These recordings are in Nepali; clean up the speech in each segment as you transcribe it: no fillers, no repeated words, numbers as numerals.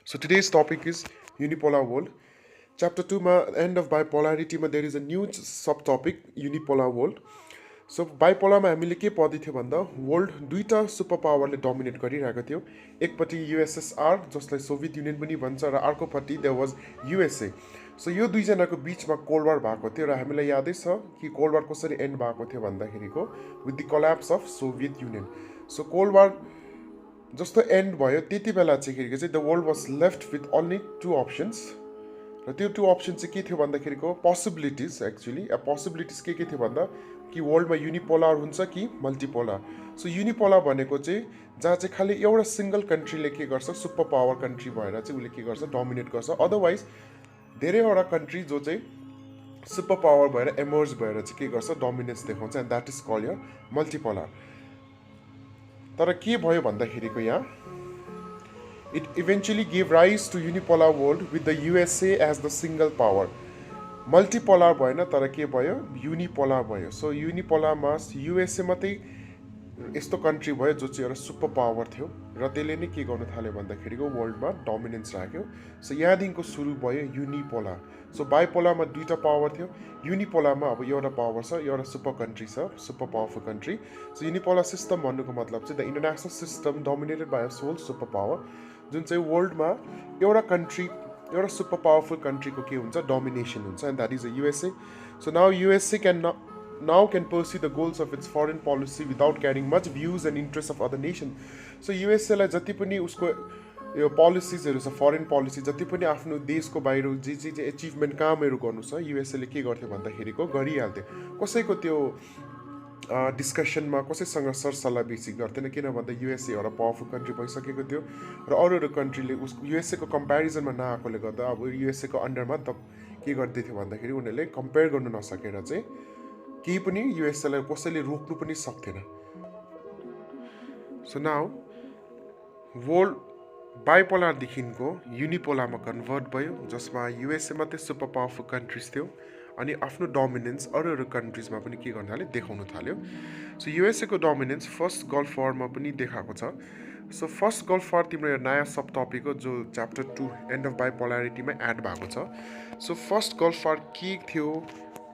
So today's topic is unipolar world. Chapter 2 ma end of bipolarity ma there is a new subtopic unipolar world. So bipolar मा हामीले के पढ्दै थियो भन्दा वर्ल्ड दुईटा सुपर पावरले डोमिनेट गरिरहेको थियो एकपट्टि युएसएसआर जसलाई सोभियत युनियन पनि भन्छ र अर्कोपट्टि देयर वाज युएसए सो यो दुईजनाको बिचमा कोल्ड वार भएको थियो र हामीलाई यादै छ कि कोल्ड वार कसरी एन्ड भएको थियो भन्दाखेरिको with the collapse of Soviet Union so cold war जस्तो एन्ड भयो त्यति बेला चाहिँ the world was left with only two options र त्यो टु अप्सन चाहिँ के थियो भन्दाखेरिको पोसिबिलिटिज एक्चुली पोसिबिलिटिज के थियो भन्दा कि वर्ल्डमा युनिपोलर हुन्छ कि मल्टिपोलर सो युनिपोलर भनेको चाहिँ जहाँ चाहिँ खालि एउटा सिङ्गल कन्ट्रीले के गर्छ सुपर पावर कन्ट्री भएर चाहिँ उसले के गर्छ डोमिनेट गर्छ अदरवाइज धेरैवटा कन्ट्री जो चाहिँ सुपर पावर भएर एमर्ज भएर चाहिँ के गर्छ डोमिनेन्स देखाउँछ and that is call yeah multipolar तर के भयो भन्दाखेरिको यहाँ it eventually gave rise to unipolar world with the USA as the single power. Multipolar भएन तर के भयो युनिपोलर भयो सो युनिपोलरमा युएसए मात्रै यस्तो कन्ट्री भयो जो चाहिँ एउटा सुपर पावर थियो र त्यसले नै के गर्न थाल्यो भन्दाखेरिको वर्ल्डमा डोमिनेन्स राख्यो सो यहाँदेखिको सुरु भयो युनिपोलर सो बाइपोलरमा दुईटा पावर थियो युनिपोलरमा अब एउटा पावर छ एउटा सुपर कन्ट्री छ super powerful country so unipolar system भन्नुको मतलब चाहिँ the international system dominated by a soul super power जुन चाहिँ वर्ल्डमा एउटा कन्ट्री एउटा सुपर पावरफुल कन्ट्रीको के हुन्छ डोमिनेसन हुन्छ and that is a USA so now USA now can pursue the goals of its foreign policy without carrying much views and interests of other nations. So USA लाई जति पनि उसको यो पोलिसिजहरू छ फरेन पोलिसी जति पनि आफ्नो देशको बाहिर जे जे जे एचिभमेन्ट कामहरू गर्नु छ युएसएले के गर्थ्यो भन्दाखेरिको गरिहाल्थ्यो कसैको त्यो डिस्कसनमा कसैसँग सरसल्लाह बेसी गर्थेन किन भन्दा युएसए एउटा पावरफुल कन्ट्री भइसकेको थियो र अरू कन्ट्रीले उसको युएसएको कम्पेरिजनमा नआएकोले गर्दा अब युएसएको अन्डरमा त के गर्दै थियो भन्दाखेरि उनीहरूले कम्पेयर गर्नु नसकेर चाहिँ केही पनि युएसएलाई कसैले रोक्नु पनि सक्थेन सो नाउ वर्ल्ड बाइपोलरदेखिको युनिपोलरमा कन्भर्ट भयो जसमा युएसए मात्रै सुपर पावरफुल कन्ट्रिज थियो अनि आफ्नो डोमिनेन्स अरू कन्ट्रिजमा पनि के गर्न थाल्यो देखाउन थाल्यो सो युएसएको डोमिनेन्स फर्स्ट गल्फ वारमा पनि देखाएको छ सो फर्स्ट गल्फ वार तिम्रो नयाँ सब टपिक हो जो च्याप्टर 2 एन्ड अफ बाइपोलारिटीमा एड भएको छ सो फर्स्ट गल्फ वार के थियो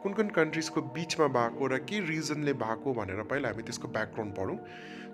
कुन कुन कन्ट्रिजको बिचमा भएको र के रिजनले भएको भनेर पहिला हामी त्यसको ब्याकग्राउन्ड पढौँ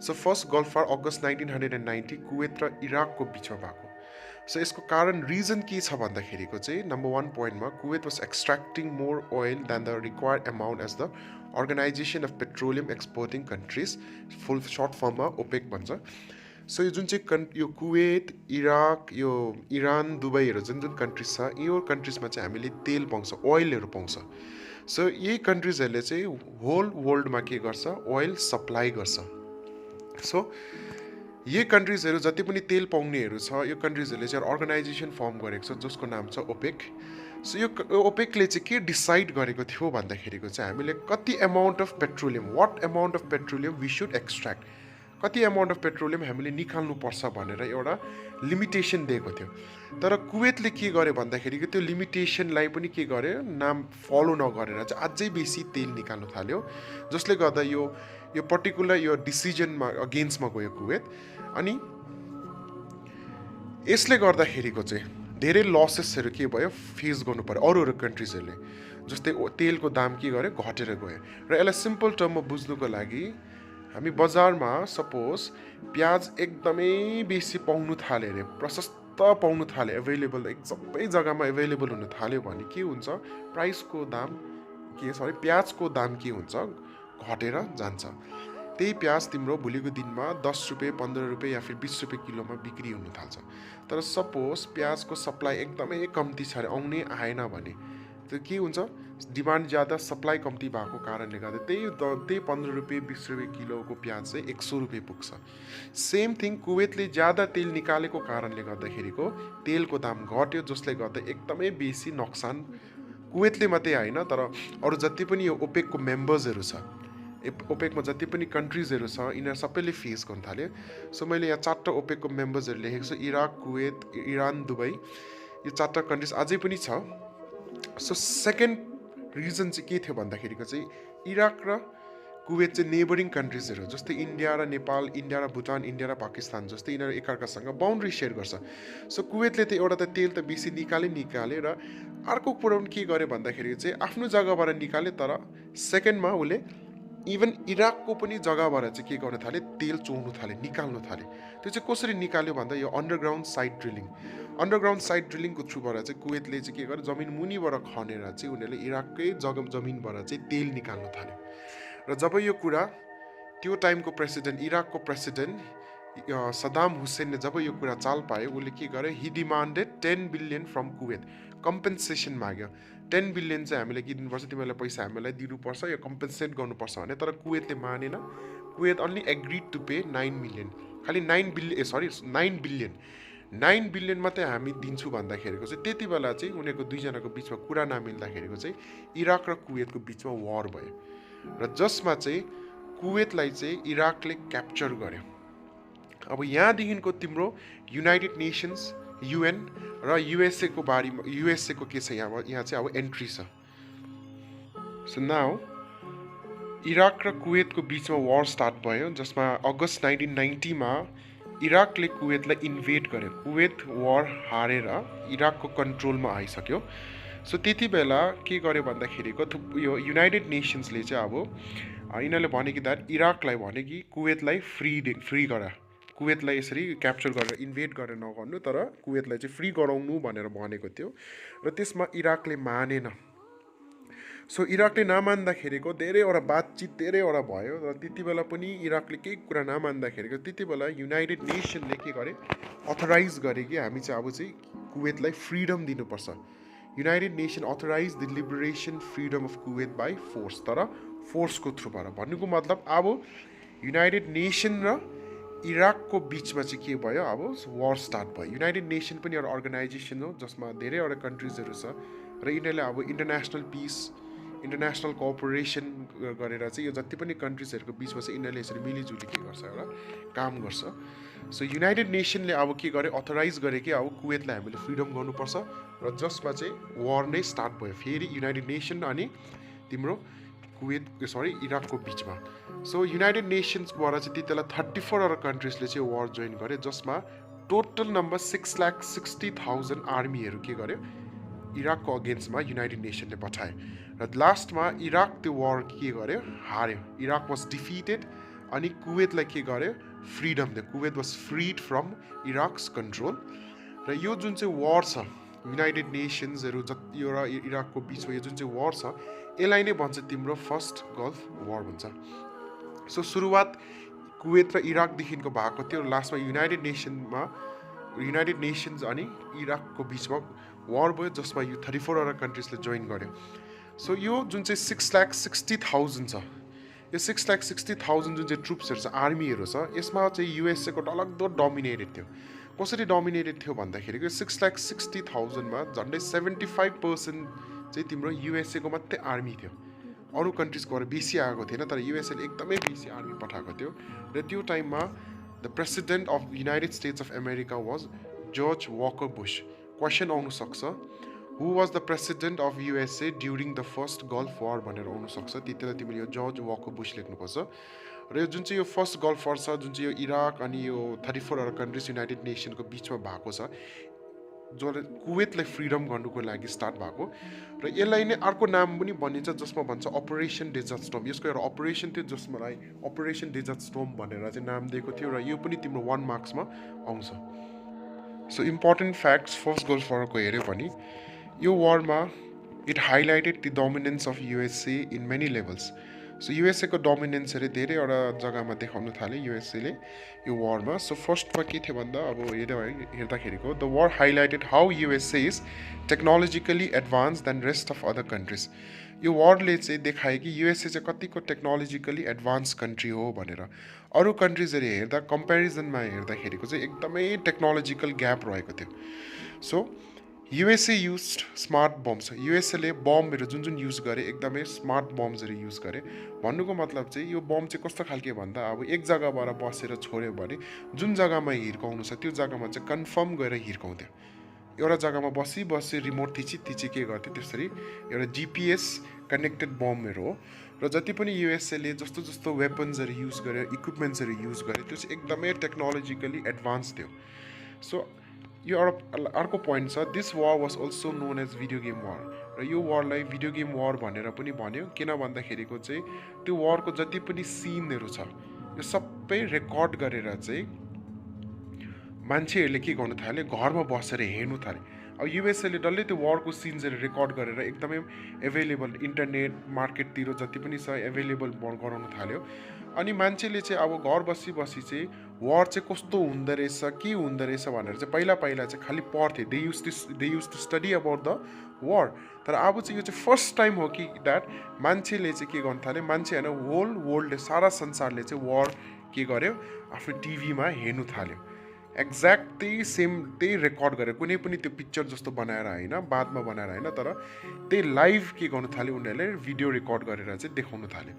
सो फर्स्ट गल्फ वार अगस्त 1990 कुवेत र इराकको बिचमा भएको सो यसको कारण रिजन के छ भन्दाखेरिको चाहिँ नम्बर 1 पोइन्टमा Kuwait was extracting more oil than the required amount as the organisation of petroleum exporting countries full short फर्ममा ओपेक भन्छ सो यो जुन चाहिँ यो कुवेत इराक यो इरान दुबईहरू जुन जुन कन्ट्रिज छ यो कन्ट्रिजमा चाहिँ हामीले तेल पाउँछ ओइलहरू पाउँछ सो यही कन्ट्रिजहरूले चाहिँ होल वर्ल्डमा के गर्छ ओइल सप्लाई गर्छ सो यही कन्ट्रिजहरू जति पनि तेल पाउनेहरू छ यो कन्ट्रिजहरूले चाहिँ अर्गनाइजेसन फर्म गरेको छ जसको नाम छ ओपेक सो यो ओपेकले चाहिँ के डिसाइड गरेको थियो भन्दाखेरिको चाहिँ हामीले कति amount of petroleum what amount of petroleum we should extract कति अमाउन्ट अफ पेट्रोलियम हामीले निकाल्नुपर्छ भनेर एउटा लिमिटेसन दिएको थियो तर कुवेतले के गर्यो भन्दाखेरिको त्यो लिमिटेसनलाई पनि के गर्यो नाम फलो नगरेर चाहिँ अझै बेसी तेल निकाल्नु थाल्यो जसले गर्दा यो पर्टिकुलर यो डिसिजनमा अगेन्स्टमा गयो कुवेत अनि यसले गर्दाखेरिको चाहिँ धेरै लसेसहरू के भयो फेस गर्नु पर्यो अरू कन्ट्रिजहरूले जस्तै तेलको दाम के गर्यो घटेर गयो र यसलाई सिम्पल टर्ममा बुझ्नुको लागि हामी बजारमा सपोज प्याज एकदमै बेसी पाउनु थाल्यो अरे प्रशस्त पाउनु थाल्यो एभाइलेबल सबै जग्गामा एभाइलेबल हुन थाल्यो भने के हुन्छ प्राइसको दाम प्याजको दाम के हुन्छ घटेर जान्छ त्यही प्याज तिम्रो भोलिको दिनमा 10 रुपियाँ 15 रुपियाँ या फिर 20 रुपियाँ किलोमा बिक्री हुन थाल्छ तर सपोज प्याजको सप्लाई एकदमै कम्ती छ आउने आएन भने त्यो के हुन्छ डिमान्ड ज्यादा सप्लाई कम्ती भएको कारणले गर्दा त्यही 15 रुपियाँ 20 रुपियाँ किलोको प्याज चाहिँ 100 रुपियाँ पुग्छ सेम थिङ कुवेतले ज्यादा तेल निकालेको कारणले गर्दाखेरिको तेलको दाम घट्यो जसले गर्दा एकदमै बेसी नोक्सान कुवेतले मात्रै होइन तर अरू जति पनि यो ओपेकको मेम्बर्सहरू छ ओपेकमा जति पनि कन्ट्रिजहरू छ यिनीहरू सबैले फेस गर्न थाल्यो सो मैले यहाँ 4टा ओपेकको मेम्बर्सहरू लेखेको छु इराक कुवेत इरान दुबई यो 4टा कन्ट्रिज अझै पनि छ सो सेकेन्ड रिजन चाहिँ के थियो भन्दाखेरिको चाहिँ इराक र कुवेत चाहिँ नेबरिङ कन्ट्रिजहरू जस्तै इन्डिया र नेपाल, इन्डिया र भुटान, इन्डिया र पाकिस्तान जस्तै यिनीहरू एकअर्कासँग बााउन्ड्री सेयर गर्छ। सो कुवेतले त एउटा त तेल त बेसी निकाले र अर्को कुरो पनि के गर्यो भन्दाखेरि चाहिँ आफ्नो जग्गाबाट निकाले, तर सेकेन्डमा उसले इभन इराकको पनि जग्गाबाट चाहिँ के गर्न थाले, तेल चोर्नु थाले, निकाल्नु थाले। त्यो चाहिँ कसरी निकाल्यो भन्दा यो अन्डरग्राउन्ड साइड ड्रिलिङको थ्रुबाट चाहिँ कुवेतले चाहिँ के गर्यो, जमिन मुनिबाट खनेर चाहिँ उनीहरूले इराककै जमिनबाट चाहिँ तेल निकाल्नु थाल्यो। र जब यो कुरा त्यो टाइमको प्रेसिडेन्ट, इराकको प्रेसिडेन्ट सदाम हुसेनले जब यो कुरा चाल पायो, उसले के गर्यो, he demanded 10 billion from Kuwait, compensation माग्यो। 10 बिलियन चाहिँ हामीले के दिनुपर्छ, तिमीहरूलाई पैसा हामीलाई दिनुपर्छ, यो कम्पेन्सेट गर्नुपर्छ भने। तर कुवेतले मानेन। Kuwait only agreed to pay 9 million, खालि 9 बिलियन मात्रै हामी दिन्छु भन्दाखेरिको चाहिँ त्यति बेला चाहिँ उनीहरूको दुईजनाको बिचमा कुरा नमिल्दाखेरिको चाहिँ इराक र कुवेतको बिचमा वार भयो, र जसमा चाहिँ कुवेतलाई चाहिँ इराकले क्याप्चर गर्यो। अब यहाँदेखिको तिम्रो युनाइटेड नेसन्स, UN र युएसएको के छ यहाँ चाहिँ अब एन्ट्री छ। सो नाउ इराक र कुवेतको बिचमा वार स्टार्ट भयो, जसमा अगस्त 1990मा इराकले कुवेतलाई इन्भेड गर्यो। कुवेत वार हारेर इराकको कन्ट्रोलमा आइसक्यो। सो त्यति बेला के गर्यो भन्दाखेरिको यो युनाइटेड नेसन्सले चाहिँ अब यिनीहरूले भने कि इराकलाई भने कि कुवेतलाई फ्री गर, कुवेतलाई यसरी क्याप्चर गरेर इन्भेड गरेर नगर्नु, तर कुवेतलाई चाहिँ फ्री गराउनु भनेर भनेको थियो। र त्यसमा इराकले मानेन। सो इराकले नमान्दाखेरिको धेरैवटा बातचित धेरैवटा भयो, र त्यति बेला पनि इराकले केही कुरा नमान्दाखेरिको त्यति बेला युनाइटेड नेसनले के गरे, अथराइज गरे कि हामी चाहिँ अब चाहिँ कुवेतलाई फ्रिडम दिनुपर्छ। United nation authorise the liberation freedom of Kuwait by force, तर फोर्सको थ्रुबाट। भन्नुको मतलब अब युनाइटेड नेसन र इराकको बिचमा चाहिँ के भयो, अब वार स्टार्ट भयो। युनाइटेड नेसन पनि एउटा अर्गनाइजेसन हो जसमा धेरैवटा कन्ट्रिजहरू छ, र यिनीहरूले अब इन्टरनेसनल पिस, इन्टरनेसनल कोअपरेसन गरेर चाहिँ यो जति पनि कन्ट्रिजहरूको बिचमा चाहिँ यिनीहरूले यसरी मिलिजुली के गर्छ, एउटा काम गर्छ। सो युनाइटेड नेसनले अब के गर्यो, अथराइज गरे कि अब कुवेतलाई हामीले फ्रिडम गर्नुपर्छ, र जसमा चाहिँ वार नै स्टार्ट भयो फेरि युनाइटेड नेसन अनि तिम्रो इराकको बिचमा। सो युनाइटेड नेसन्सबाट चाहिँ त्यति बेला 34 कन्ट्रिजले चाहिँ वार जोइन गरे, जसमा टोटल नम्बर 6,60,000 आर्मीहरू के गर्यो, इराकको अगेन्स्टमा युनाइटेड नेसनले पठाए। र लास्टमा इराक त्यो वार के गर्यो, हार्यो। इराक वाज डिफिटेड, अनि कुवेतलाई के गर्यो, फ्रिडम दियो। Kuwait was freed from Iraq's control. र यो जुन चाहिँ वार छ युनाइटेड नेसन्सहरू यो र इराकको बिचमा यो जुन चाहिँ वार छ, यसलाई नै भन्छ तिम्रो फर्स्ट गल्फ वार भन्छ। सो सुरुवात कुवेत र इराकदेखिको भएको थियो, लास्टमा युनाइटेड नेसन्स अनि इराकको बिचमा वार भयो, जसमा यो 34 कन्ट्रिजले जोइन गर्यो। सो यो जुन चाहिँ 6,60,000 छ, यो 6,60,000 जुन चाहिँ ट्रुप्सहरू छ, आर्मीहरू छ, यसमा चाहिँ युएसएको डलग्दो डोमिनेटेड थियो। कसरी डोमिनेटेड थियो भन्दाखेरि 6,60,000मा झन्डै 75% चाहिँ तिम्रो युएसएको मात्रै आर्मी थियो। अरू कन्ट्रिजकोबाट बेसी आएको थिएन, तर युएसएले एकदमै बेसी आर्मी पठाएको थियो। र त्यो टाइममा the president of United States of America was George Walker Bush. Question आउनु सक्छ, who was the president of USA during the first Gulf war भनेर आउनुसक्छ। त्यति बेला तिमीले यो जर्ज वकर बुश लेख्नुपर्छ। र यो जुन चाहिँ यो फर्स्ट गल्फ वार छ, जुन चाहिँ यो इराक अनि यो 34 कन्ट्रिज युनाइटेड नेसनको बिचमा भएको छ, जो कुवेतलाई फ्रिडम गर्नुको लागि स्टार्ट भएको। र यसलाई नै अर्को नाम पनि भनिन्छ, जसमा भन्छ अपरेसन डेजर्ट स्टर्म। यसको एउटा अपरेसन थियो जसमालाई अपरेसन डेजर्ट स्टर्म भनेर चाहिँ नाम दिएको थियो, र यो पनि तिम्रो 1 मार्क्समा आउँछ। So important facts first Gulf वारको हेऱ्यो भने यो वारमा it highlighted the dominance of USA in many levels. So युएसएको डोमिनेन्सहरू धेरैवटा जग्गामा देखाउन थाले युएसएले यो वारमा। सो फर्स्टमा के थियो भन्दा अब हेर्दाखेरिको the war highlighted how USA is technologically advance than rest of other countries. यो वारले चाहिँ देखायो कि युएसए चाहिँ कतिको टेक्नोलोजिकली एडभान्स कन्ट्री हो भनेर। अरू कन्ट्रिजहरू हेर्दा कम्पेरिजनमा हेर्दाखेरिको चाहिँ एकदमै टेक्नोलोजिकल ग्याप रहेको थियो। So USA used smart bombs. युएसएले बमहरू जुन युज गरे एकदमै स्मार्ट बम्सहरू युज गरे। भन्नुको मतलब चाहिँ यो बम चाहिँ कस्तो खालके भन्दा अब एक जग्गाबाट बसेर छोड्यो भने जुन जग्गामा हिर्काउनु छ त्यो जग्गामा चाहिँ कन्फर्म गएर हिर्काउँथ्यो। एउटा जग्गामा बसी रिमोट थिची के गर्थ्यो, त्यसरी एउटा जिपिएस कनेक्टेड बमहरू हो। र जति पनि युएसएले जस्तो जस्तो वेपन्सहरू युज गर्यो, इक्विपमेन्ट्सहरू युज गर्यो, त्यो चाहिँ एकदमै टेक्नोलोजिकली एडभान्स थियो। सो यो अर्को पोइन्ट छ, this war was also known as video game war. र यो वारलाई भिडियो गेम वार भनेर पनि भन्यो, किन भन्दाखेरिको चाहिँ त्यो वारको जति पनि सिनहरू छ यो सबै रेकर्ड गरेर चाहिँ मान्छेहरूले के गर्नु थाल्यो, घरमा बसेर हेर्नु थाल्यो। अब युएसएले डल्लै त्यो वारको सिन्सहरू रेकर्ड गरेर एकदमै एभाइलेबल इन्टरनेट मार्केटतिर जति पनि छ एभाइलेबल गराउन थाल्यो। अनि मान्छेले चाहिँ अब घर बसी चाहिँ वार चाहिँ कस्तो हुँदो रहेछ, के हुँदो रहेछ भनेर चाहिँ पहिला चाहिँ खालि पढ्थे। They used to study about the war. तर अब चाहिँ यो चाहिँ फर्स्ट टाइम हो कि द्याट मान्छेले चाहिँ के गर्नु थाल्यो, मान्छे होइन होल वर्ल्डले, सारा संसारले चाहिँ वार के गर्यो, आफ्नो टिभीमा हेर्नु थाल्यो। एक्ज्याक्ट त्यही सेम त्यही रेकर्ड गरेर, कुनै पनि त्यो पिक्चर जस्तो बनाएर होइन, बादमा बनाएर होइन, तर त्यही लाइभ के गर्नु थाल्यो, उनीहरूले भिडियो रेकर्ड गरेर चाहिँ देखाउनु थाल्यो।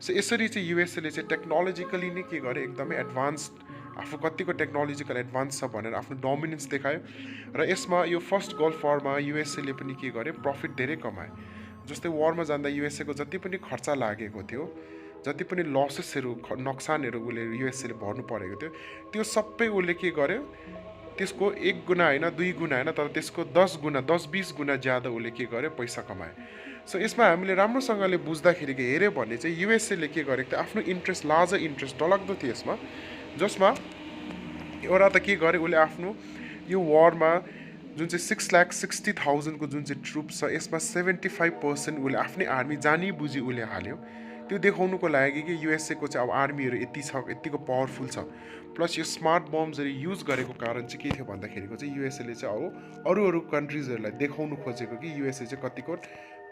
सो यसरी चाहिँ युएसएले चाहिँ टेक्नोलोजिकली नै के गर्यो, एकदमै एडभान्स, आफू कतिको टेक्नोलोजिकल एडभान्स छ भनेर आफ्नो डोमिनेन्स देखायो। र यसमा यो फर्स्ट गल्फ वारमा युएसएले पनि के गर्यो, प्रफिट धेरै कमायो। जस्तै वारमा जाँदा युएसएको जति पनि खर्च लागेको थियो, जति पनि लसेसहरू, नोक्सानहरू उसले युएसएले भर्नु परेको थियो, त्यो सबै उसले के गर्यो, त्यसको 1 गुणा होइन, 2 गुणा होइन, तर त्यसको 10 गुणा 10-20 गुणा ज्यादा उसले के गर्यो, पैसा कमायो। सो यसमा हामीले राम्रोसँगले बुझ्दाखेरि हेऱ्यो भने चाहिँ युएसएले के गरेको थियो, आफ्नो इन्ट्रेस्ट, लार्जर इन्ट्रेस्ट डलग्दो थियो यसमा, जसमा एउटा त के गर्यो, उसले आफ्नो यो वारमा जुन चाहिँ 6,60,000 को जुन चाहिँ ट्रुप्स छ, यसमा 75% उसले आफ्नै आर्मी जानी बुझी उसले हाल्यो। त्यो देखाउनुको लागि कि युएसएको चाहिँ अब आर्मीहरू यति छ, यतिको पावरफुल छ। प्लस यो स्मार्ट बम्सहरू युज गरेको कारण चाहिँ के थियो भन्दाखेरिको चाहिँ युएसएले चाहिँ अब अरू कन्ट्रिजहरूलाई देखाउनु खोजेको कि युएसए चाहिँ कतिको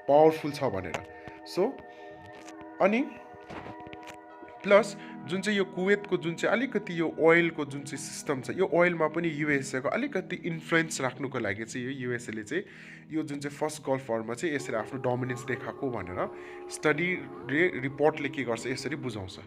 पावरफुल छ भनेर। सो अनि प्लस जुन चाहिँ यो कुवेतको जुन चाहिँ अलिकति यो ओइलको जुन चाहिँ सिस्टम छ, यो ओइलमा पनि युएसएको अलिकति इन्फ्लुएन्स राख्नुको लागि चाहिँ यो युएसएले चाहिँ यो जुन चाहिँ फर्स्ट गल्फ वारमा चाहिँ यसरी आफ्नो डोमिनेन्स देखाएको भनेर स्टडीले, रिपोर्टले के गर्छ, यसरी बुझाउँछ।